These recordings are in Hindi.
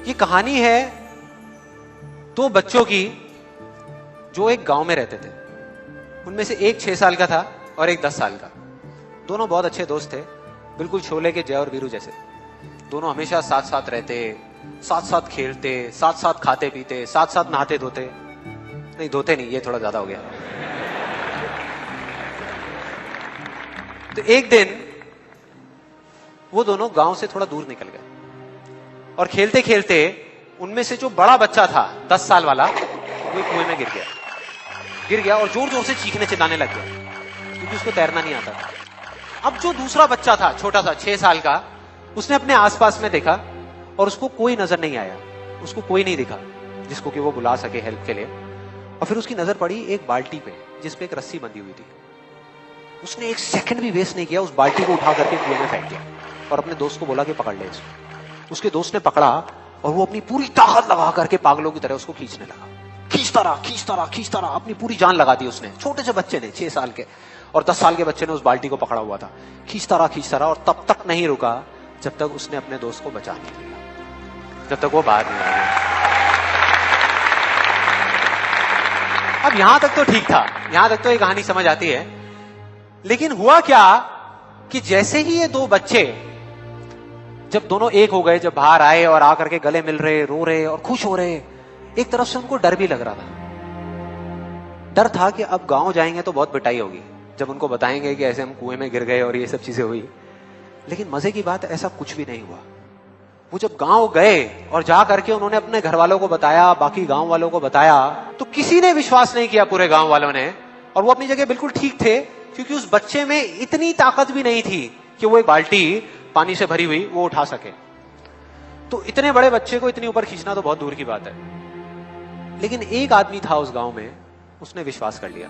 ये कहानी है दो बच्चों की जो एक गांव में रहते थे। उनमें से एक 6 साल का था और एक 10 साल का। दोनों बहुत अच्छे दोस्त थे, बिल्कुल शोले के जय और वीरू जैसे। दोनों हमेशा साथ साथ रहते, साथ साथ खेलते, साथ साथ खाते पीते, साथ साथ नहाते धोते। नहीं धोते नहीं, ये थोड़ा ज्यादा हो गया। तो एक दिन वो दोनों गांव से थोड़ा दूर निकल गए और खेलते खेलते उनमें से जो बड़ा बच्चा था 10 साल वाला, वो कुएं में गिर गया और जोर जोर से चीखने चिल्लाने लग गया क्योंकि उसको तैरना नहीं आता था। अब जो दूसरा बच्चा था छोटा सा 6 साल का, उसने अपने आसपास में देखा और उसको कोई नजर नहीं आया, उसको कोई नहीं दिखा जिसको कि वो बुला सके हेल्प के लिए। और फिर उसकी नजर पड़ी एक बाल्टी पे जिसपे एक रस्सी बंधी हुई थी। उसने एक सेकंड भी वेस्ट नहीं किया, उस बाल्टी को उठा करके कुएं में फेंक दिया और अपने दोस्त को बोला कि पकड़ ले इसको। उसके दोस्त ने पकड़ा और वो अपनी पूरी ताकत लगा करके पागलों की तरह उसको खींचने लगा। खींचता रहा, अपनी पूरी जान लगा दी उसने। छोटे से बच्चे ने, 6 साल के और 10 साल के बच्चे ने उस बाल्टी को पकड़ा हुआ था। खींचता रहा और तब तक नहीं रुका जब तक उसने अपने दोस्त को बचा नहीं लिया, जब तक वो बाहर नहीं आया। अब यहां तक तो ठीक था, यहां तक तो ये कहानी समझ आती है। लेकिन हुआ क्या कि जैसे ही ये दो बच्चे जब दोनों एक हो गए, जब बाहर आए और आकर के गले मिल रहे, रो रहे और खुश हो रहे, एक तरफ से उनको डर भी लग रहा था। डर था कि अब गांव जाएंगे तो बहुत पिटाई होगी जब उनको बताएंगे कि ऐसे हम कुएं में गिर गए और ये सब चीजें हुई। लेकिन मजे की बात, ऐसा कुछ भी नहीं हुआ। वो जब गांव गए और जा करके उन्होंने अपने घर वालों को बताया, बाकी गांव वालों को बताया, तो किसी ने विश्वास नहीं किया, पूरे गांव वालों ने। और वो अपनी जगह बिल्कुल ठीक थे क्योंकि उस बच्चे में इतनी ताकत भी नहीं थी कि वो एक बाल्टी पानी से भरी हुई वो उठा सके। तो इतने बड़े बच्चे को इतनी ऊपर खींचना तो बहुत दूर की बात है। लेकिन एक आदमी था उस गांव में, उसने विश्वास कर लिया।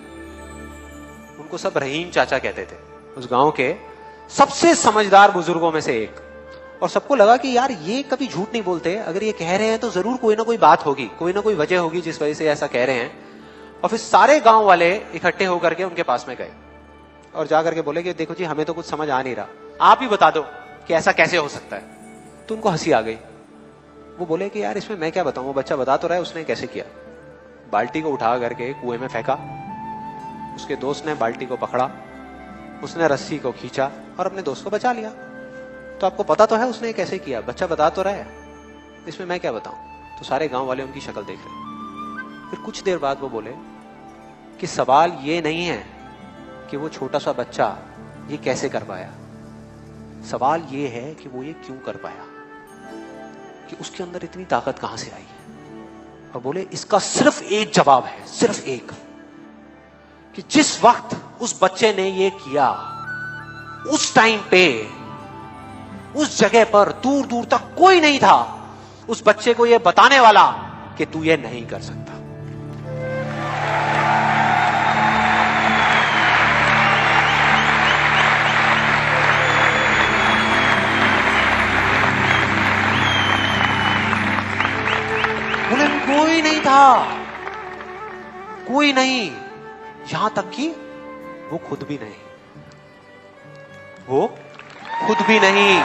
उनको सब रहीम चाचा कहते थे, उस गांव के सबसे समझदार बुजुर्गों में से एक। और सबको लगा कि यार ये कभी झूठ नहीं बोलते, अगर ये कह रहे हैं तो जरूर कोई ना कोई बात होगी, कोई ना कोई वजह होगी जिस वजह से ऐसा कह रहे हैं। और फिर सारे गांव वाले इकट्ठे होकर के उनके पास में गए और जाकर के बोले कि देखो जी, हमें तो कुछ समझ आ नहीं रहा, आप ही बता दो कि ऐसा कैसे हो सकता है। तो उनको हंसी आ गई। वो बोले कि यार इसमें मैं क्या बताऊं, वो बच्चा बता तो रहा है उसने कैसे किया। बाल्टी को उठा करके कुएं में फेंका, उसके दोस्त ने बाल्टी को पकड़ा, उसने रस्सी को खींचा और अपने दोस्त को बचा लिया। तो आपको पता तो है उसने कैसे किया, बच्चा बता तो रहा है, इसमें मैं क्या बताऊं। तो सारे गांव वाले उनकी शक्ल देख रहे। फिर कुछ देर बाद वो बोले कि सवाल ये नहीं है कि वो छोटा सा बच्चा ये कैसे कर पाया, सवाल ये है कि वो ये क्यों कर पाया, कि उसके अंदर इतनी ताकत कहां से आई। और बोले इसका सिर्फ एक जवाब है, सिर्फ एक, कि जिस वक्त उस बच्चे ने ये किया, उस टाइम पे उस जगह पर दूर दूर तक कोई नहीं था उस बच्चे को ये बताने वाला कि तू ये नहीं कर सकता। बोले कोई नहीं था, कोई नहीं, यहां तक कि वो खुद भी नहीं, वो खुद भी नहीं।